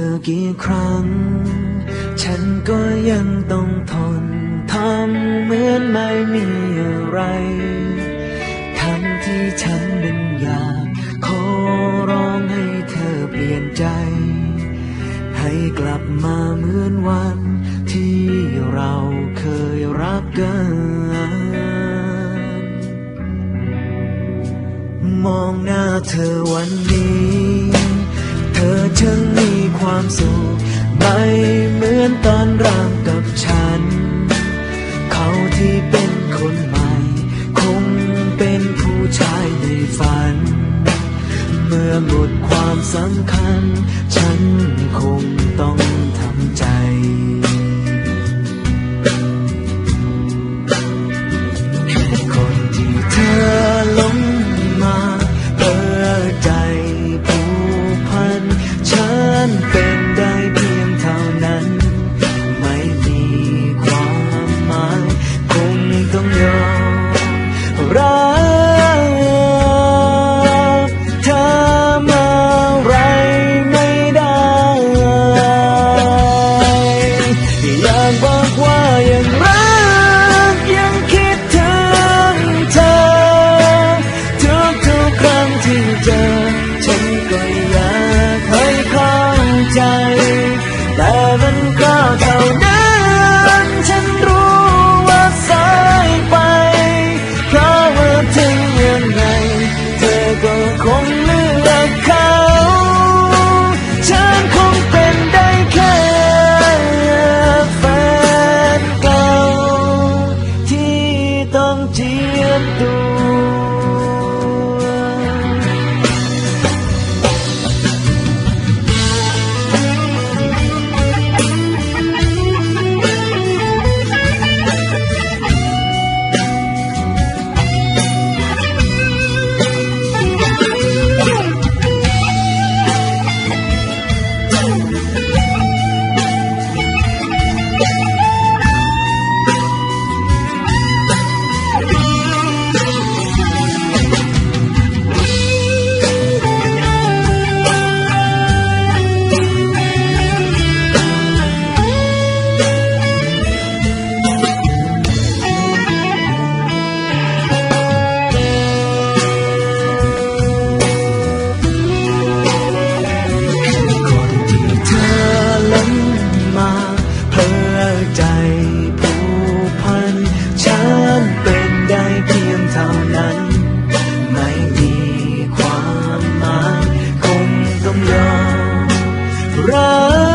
อกี่ครั้งฉันก็ยังต้องทนทำเหมือนไม่มีอะไรทั้งที่ฉันนั้นอยากขอร้องให้เธอเปลี่ยนใจให้กลับมาเหมือนวันที่เราเคยรักกันมองหน้าเธอวันนี้เธอช่างมีความสุขไม่เหมือนตอนเริ่มกับฉันเขาที่เป็นคนใหม่คงเป็นผู้ชายในฝันเมื่อหมดความสำคัญฉันคงต้องทำใจคนที่เธอหลงมาเปิดใจผูกพันฉันเป็นได้เพียงเท่านั้นไม่มีความหมายคงต้องยอมรักเธอมาไรไม่ได้อยากบอกว่ายังรักยังคิดถึงเธอทุกครั้งที่เจอฉันก็อยากให้เข้าใจแต่มันก็เท่านั้นฉันรู้ว่าสายไปเพราะว่าถึงยังไงเธอก็คงเลือกเขาฉันคงเป็นได้แค่แฟนเก่าที่ต้องเจียมตัวใจผูกพันฉันเป็นได้เพียงเท่านั้นไม่มีความหมายคงต้องยอมรัก